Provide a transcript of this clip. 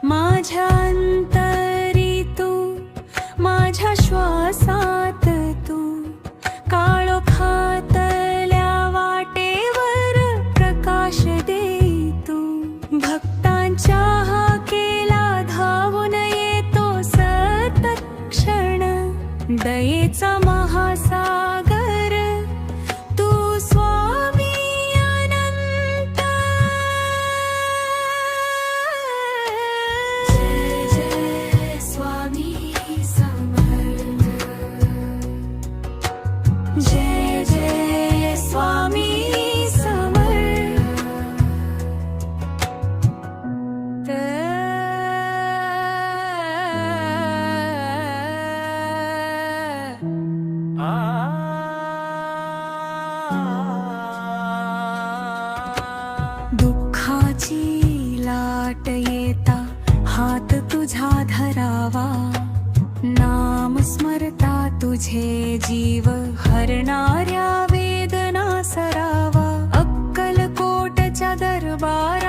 माझ्या अंतरी तू, माझ्या श्वासात तू, काळोखातल्या वाटेवर प्रकाश दे तू. भक्तांच्या हाकेला धावून येतो सतक्षण, दयेचा महासागर तू स्वामी अनंत. जय जय स्वामी समर्थ, जय जय स्वामी समर्थ. दुःखाची लाट येता हात तुझा धरावा, नाम स्मरता तुझे जीव हरणाऱ्या वेदना सरावा. अक्कलकोटच्या दरबार